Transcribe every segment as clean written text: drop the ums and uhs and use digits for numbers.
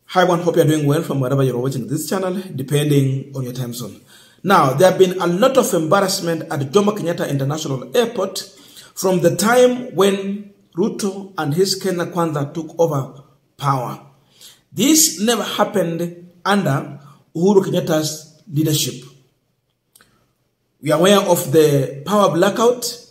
Hi everyone, hope you're doing well from wherever you're watching this channel, depending on your time zone. Now, there have been a lot of embarrassment at Jomo Kenyatta International Airport from the time when Ruto and his Kenya Kwanza took over power. This never happened under Uhuru Kenyatta's leadership. We are aware of the power blackout.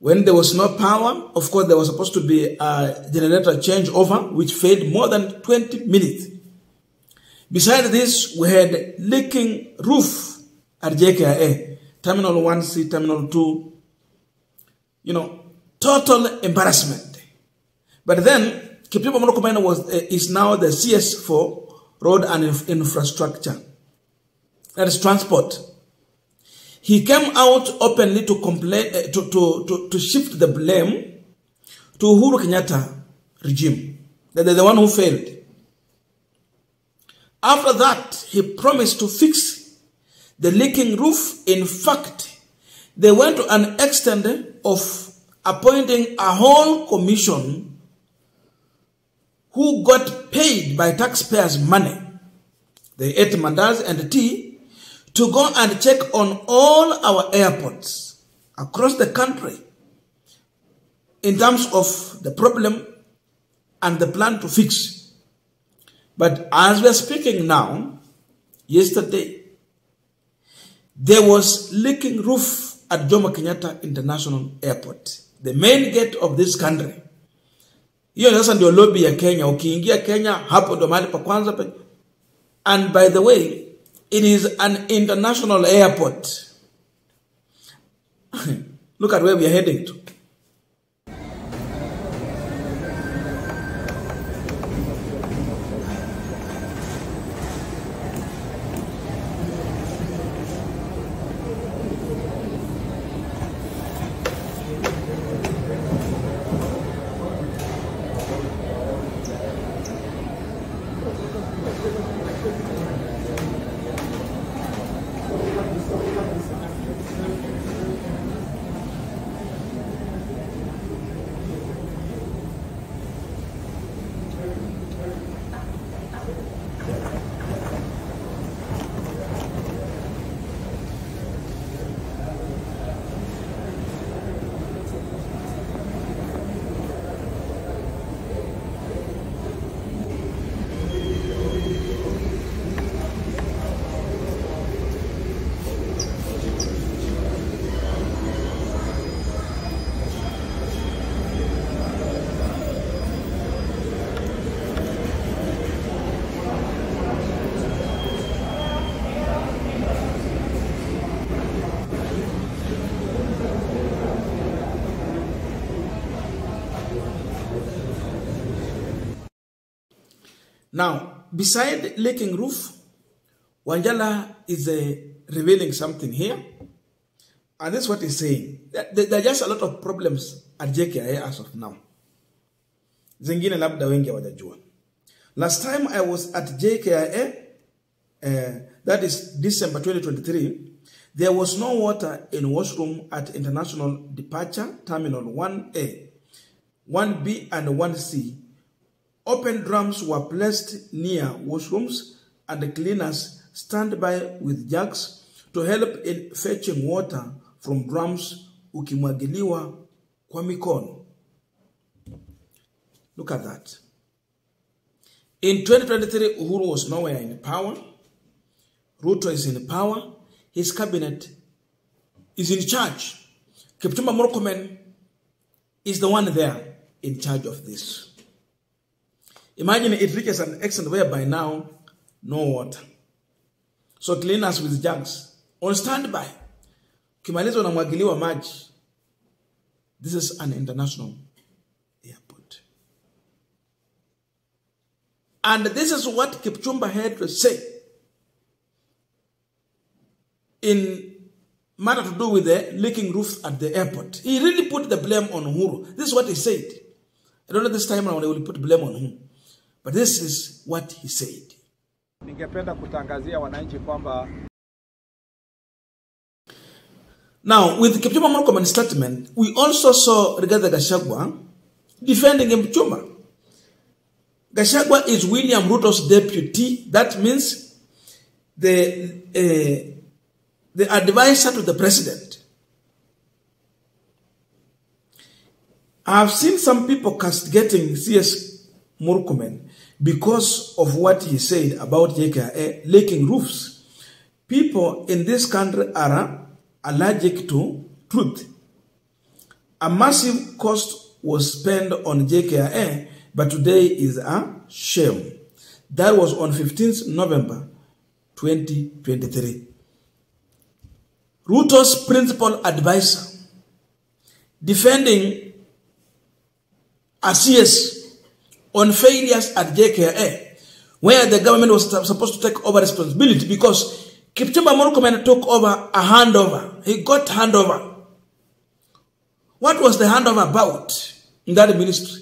When there was no power, of course, there was supposed to be a generator changeover, which failed more than 20 minutes. Besides this, we had leaking roof at JKIA, Terminal 1C, Terminal 2. Total embarrassment. But then, Kipchumba Murkomen is now the CS for Road and Infrastructure. That is transport. He came out openly to complain, to shift the blame to Uhuru Kenyatta regime. That they're the one who failed. After that, he promised to fix the leaking roof. In fact, they went to an extent of appointing a whole commission who got paid by taxpayers' money. They ate mandazi and tea to go and check on all our airports across the country in terms of the problem and the plan to fix. But as we are speaking now, yesterday, there was leaking roof at Jomo Kenyatta International Airport, the main gate of this country. Hiyo sasa ndio lobby ya Kenya. Ukiingia Kenya, hapo ndo mahali pa kwanza. And by the way, it is an international airport. Look at where we are heading to. Now, beside leaking roof, Wanjala is revealing something here. And this is what he's saying. There are just a lot of problems at JKIA as of now. Zingine labda wengi hawajajua. Last time I was at JKIA, that is December 2023, there was no water in washroom at International Departure Terminal 1A, 1B, and 1C. Open drums were placed near washrooms and the cleaners stand by with jugs to help in fetching water from drums ukimwagiliwa kwa mikono. Look at that. In 2023, Uhuru was nowhere in power. Ruto is in power. His cabinet is in charge. Kipchumba Murkomen is the one there in charge of this. Imagine it reaches an extent where by now, no water. So cleaners with jugs on standby. Kimalizo na mwagiliwa maji. This is an international airport. And this is what Kipchumba had to say in matter to do with the leaking roof at the airport. He really put the blame on Uhuru. This is what he said. I don't know this time around they will put blame on him. But this is what he said. Ningependa kutangazia wananchi kwamba now with Kipchumba Murkomen's statement, we also saw Rigathi Gachagua defending Kipchumba. Gachagua is William Ruto's deputy. That means the advisor to the president. I have seen some people castigating CS Murkomen because of what he said about JKIA leaking roofs. People in this country are allergic to truth. A massive cost was spent on JKIA, but today is a shame. That was on 15th November 2023. Ruto's principal advisor defending a CS on failures at JKIA, where the government was supposed to take over responsibility because Kipchumba Murkomen took over a handover. He got handover. What was the handover about in that ministry?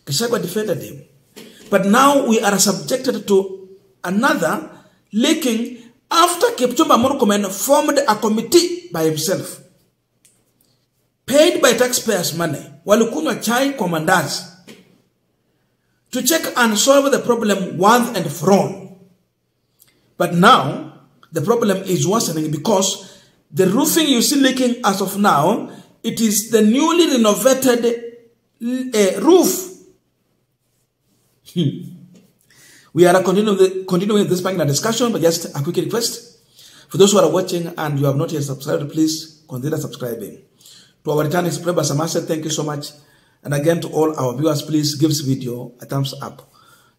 Gachagua defended him. But now we are subjected to another leaking after Kipchumba Murkomen formed a committee by himself, paid by taxpayers' money, walikunywa chai kwa mandazi, to check and solve the problem once and for all. But now, the problem is worsening because the roofing you see leaking as of now, it is the newly renovated roof. We are continuing this panel discussion, but just a quick request. For those who are watching and you have not yet subscribed, please consider subscribing. To our returning subscribers, Samasa, thank you so much. And again, to all our viewers, please give this video a thumbs up.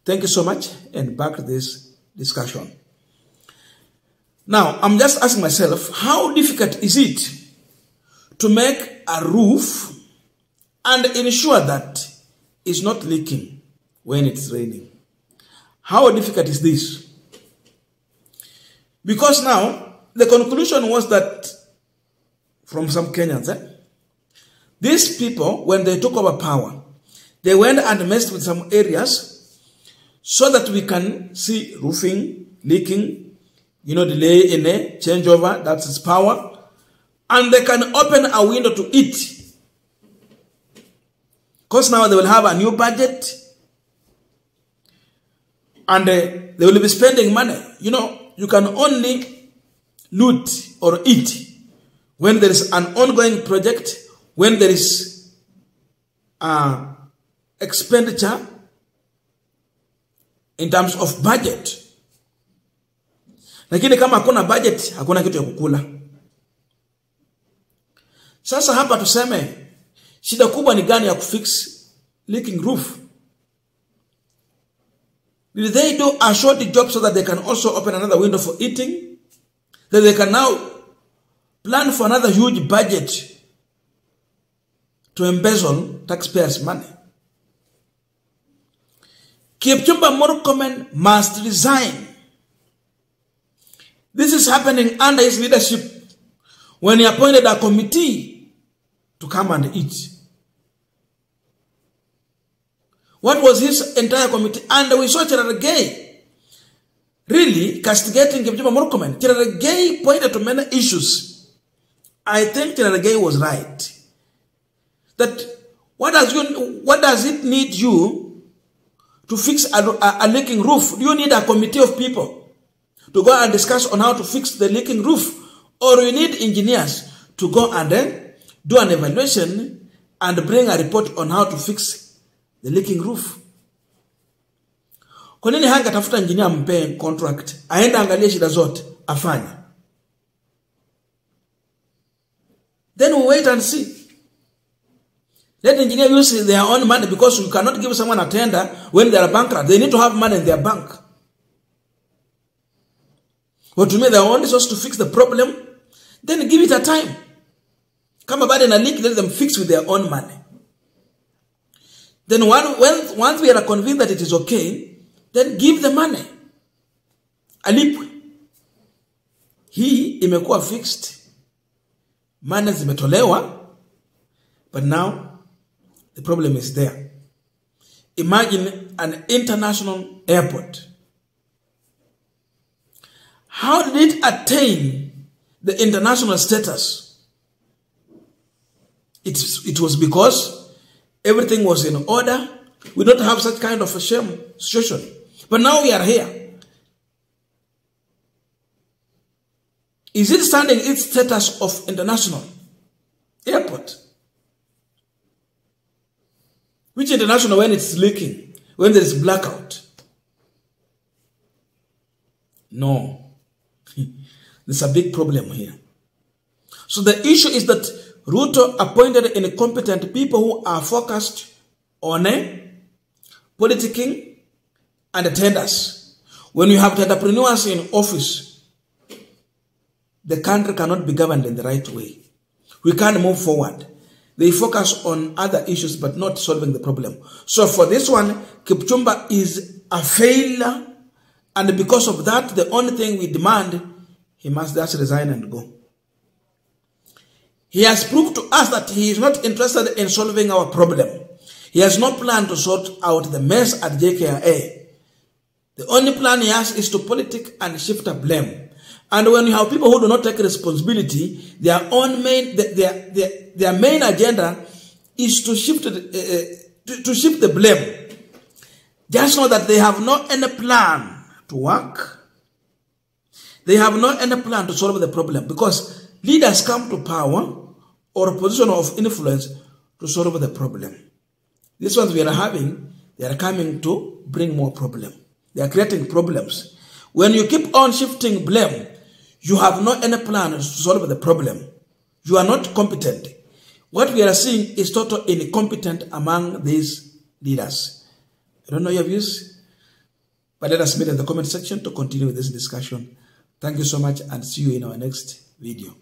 Thank you so much, and back to this discussion. Now, I'm just asking myself, how difficult is it to make a roof and ensure that it's not leaking when it's raining? How difficult is this? Because now, the conclusion was that, from some Kenyans, these people, when they took over power, they went and messed with some areas so that we can see roofing, leaking, delay in a changeover, that's its power, and they can open a window to it. Because now they will have a new budget, and they will be spending money. You can only loot or eat when there is an ongoing project, when there is expenditure in terms of budget. Lakini kama hakuna budget, hakuna kitu ya kukula. Sasa hapa tuseme, shida kubwa ni gani ya kufix leaking roof? Did they do a short job so that they can also open another window for eating? That they can now plan for another huge budget to embezzle taxpayers' money? Kipchumba Murkomen must resign. This is happening under his leadership when he appointed a committee to come and eat. What was his entire committee? And we saw Cherargei really castigating Kipchumba Murkomen. Cherargei pointed to many issues. I think Cherargei was right. That what does it need you to fix a leaking roof? Do you need a committee of people to go and discuss on how to fix the leaking roof? Or you need engineers to go and do an evaluation and bring a report on how to fix the leaking roof? Kwa nini hanga tafuta engineer mpe contract, aenda angalie shida zote, afanye? Then we wait and see. Let the engineer use their own money, because you cannot give someone a tender when they are bankrupt. They need to have money in their bank. Or to me, they are only supposed to fix the problem, then give it a time. Come about in a leak, let them fix with their own money. Then once we are convinced that it is okay, then give the money. Alipwe. Hii imekuwa fixed. Money zimetolewa. But now, the problem is there. Imagine an international airport. How did it attain the international status? It was because everything was in order. We don't have such kind of a shame situation. But now we are here. Is it standing its status of international airport? Which international when it's leaking, when there is blackout? No. There's a big problem here. So the issue is that Ruto appointed incompetent people who are focused on politicking and tenders. When you have entrepreneurs in office, the country cannot be governed in the right way. We can't move forward. They focus on other issues but not solving the problem. So for this one, Kipchumba is a failure. And because of that, the only thing we demand, he must just resign and go. He has proved to us that he is not interested in solving our problem. He has no plan to sort out the mess at JKIA. The only plan he has is to politic and shift a blame. And when you have people who do not take responsibility, their main agenda is to shift the blame. Just know that they have no any plan to work. They have no any plan to solve the problem, because leaders come to power or a position of influence to solve the problem. These ones we are having, they are coming to bring more problem. They are creating problems. When you keep on shifting blame, you have no any plan to solve the problem. You are not competent. What we are seeing is total incompetent among these leaders. I don't know your views, but let us meet in the comment section to continue this discussion. Thank you so much and see you in our next video.